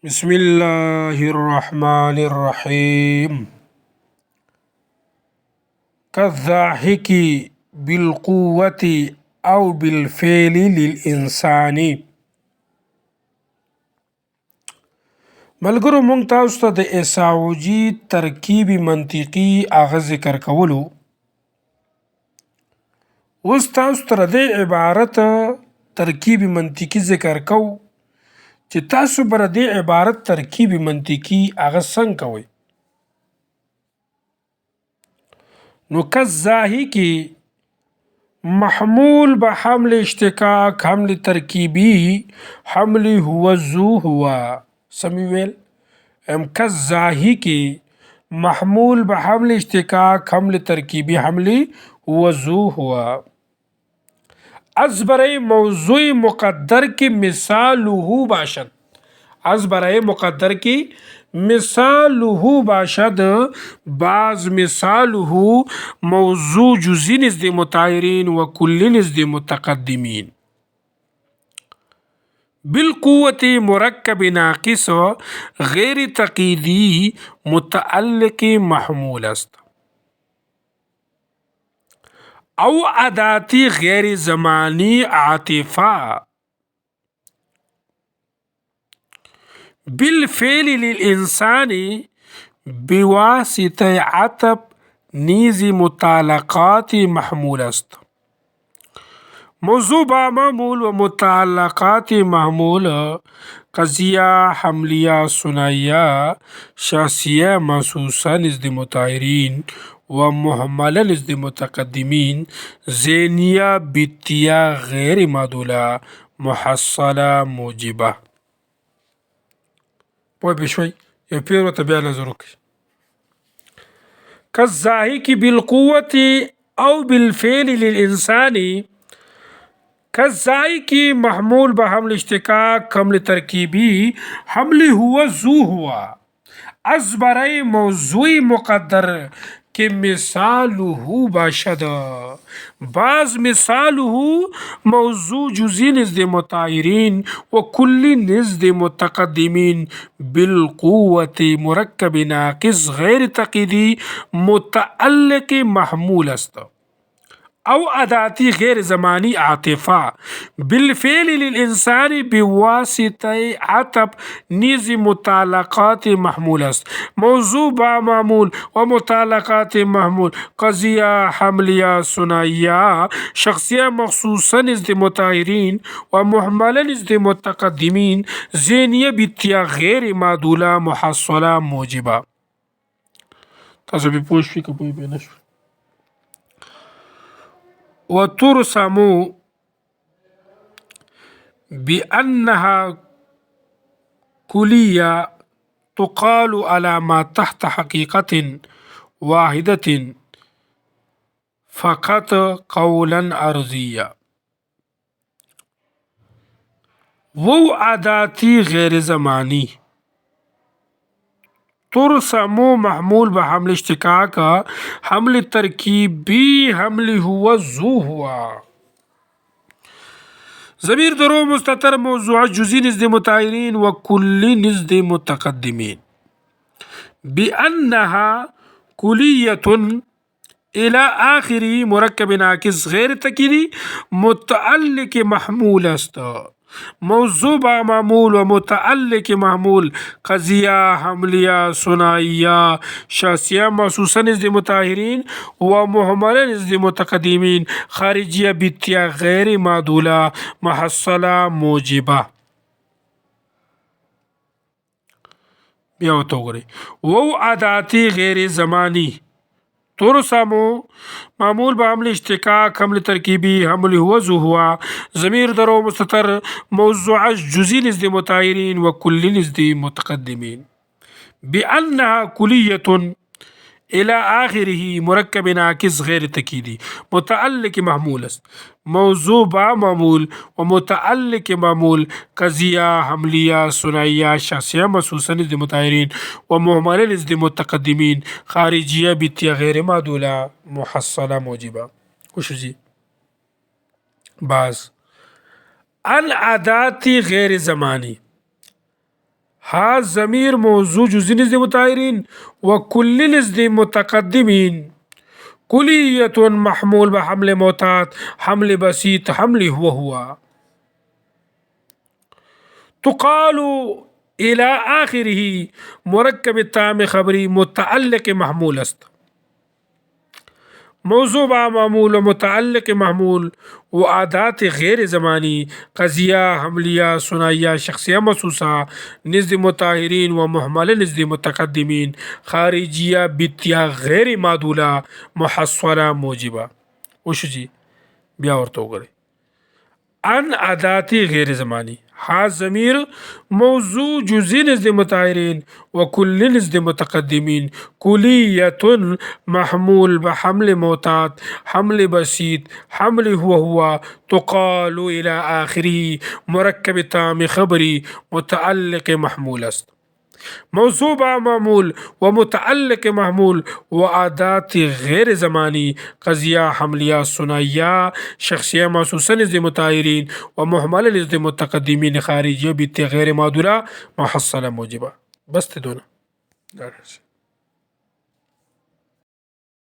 بسم الله الرحمن الرحيم. كالضاحك بالقوة أو بالفعل للإنسان. ملګرو مونږ تاسو ته د اساوجي ترکیبی منطقي هغه ذکر کولو. اوس تاسو ته د عبارت ترکیبی منطقي ذکر کو چې تاسو بر د عبارت ترکیبی منطقي هغه څنګه کوئ. نو كالضاحکی محمول به حمل اشتقاق حمل ترکیبی حمل هو ذو هو سمی ویل كالضاحکی محمول به حمل اشتقاق حمل ترکیبی حمل هو ذو هو. از برای موضوع مقدر کی مثاله باشد. از برای مقدر کی مثاله باشد. بعض مثاله موضوع جزئی نزد متعارین و کلی نزد متقدمین. بالقوت مرکب ناقص غیر تقییدی متعلق محمول است. او اداتی غیر زمانی عاطفه بالفعل للإنسان بواسطه عطف نیز متعلقات محمول است. موضوع با معمول و متعلقات محمول قضیه حملیه ثنائیه شخصیه محسوسه نزد متعارین و محمله نزد متقدمین ذهنیه بیتیه غیر معدوله محصله موجبه. پوه بشوي یو پیر ورته بیا نظر وکړي. كالضاحك بالقوة او بالفعل للإنسان. كالضاحك محمول به حمل اشتقاق حمل ترکیبی حمل هو ذو هو. از برای موضوع مقدر که مثاله باشد. بعض مثاله موضوع جزئی نزد متعارین و کلی نزد متقدمین بالقوة مرکب ناقص غیر تقییدی متعلق محمول است. او اداتی غیر زمانی عاطفه بالفعل للإنسان بواسطه عطف نیز متعلقات محمول است. موضوع با معمول و متعلقات محمول قضیه حملیه ثنائیه شخصیه مخصوصه نزد متعارین و محمله نزد متقدمین ذهنیه بیتیه غیر معدوله محصله موجبه. تاسو به پوه شئ که پوه به نه شئ. وترسم بأنها كلية تقال على ما تحت حقيقة واحدة فقط قولا أرضية. وہ عاداتی غیر زمانی ترسمو محمول به حمل اشتقاق حمل ترکیبی حمل هو ذو هو. ضمیر درو مستتر موضوع جزئی نزد متعارین و کلی نزد متقدمین. بأنها كلية الى آخره مرکب ناقص غیر تقییدی متعلق محمول است. موضوع با معمول و متعلق محمول قضیه حملیه ثنائیه شخصیه محسوسه نزد متعارین و محمله نزد متقدمین خارجیه بیتیه غیر معدوله محصله موجبه. بیا ورته وګورئ. و عاداتی غیر زمانی ترسمو معمول به حمل اشتقاق حمل ترکیبی حمل هو ذو هو. ضمیر درو مستتر موضوع جزئی نزد متعارین و کلی نزد متقدمین. بأنها كلية الى آخره مرکب ناقص غیر تقییدی متعلق محمول است. موضوع با معمول و متعلق معمول قضیه حملیه ثنائیه شخصیه محسوسه نزد متعارین و محمله نزد متقدمین خارجیه بیتیه غیر معدوله محصله موجبه. خوشو جی. بعض العادات غیر زمانی ها ضمیر موضوع جزئی نزد متاہرین و کل نزد متقدمین. کلیت محمول به حمل معتاد، حمل بسیط، حمل هو. تقال الى آخره مرکب تام خبری متعلق محمول است. موضوع با معمول و متعلق محمول و عادات غیر زمانی قضیہ حملیہ ثنائیہ شخصیہ مخصوصہ نزد متاہرین و محمل نزد متقدمین خارجیہ بتیا غیر معدولہ محصولہ موجبہ. وشو جی بیا ورته وګورئ ان عاداتی غیر زمانی. ها ضمیر موضوع جزئی نزد متاہرین و کل نزد متقدمین. کلیت محمول به حمل معتاد، حمل بسیط، حمل هو. تقال الى آخره مرکب تام خبری متعلق محمول است. موضوع با معمول و متعلق محمول و عادات غیر زمانی قضیہ حملیہ ثنائیہ شخصیہ محسوسہ نزد متاہرین و محمل نزد متقدمین خارجیہ بیت غیر معدولہ محصلہ موجبہ. بس تے دونا.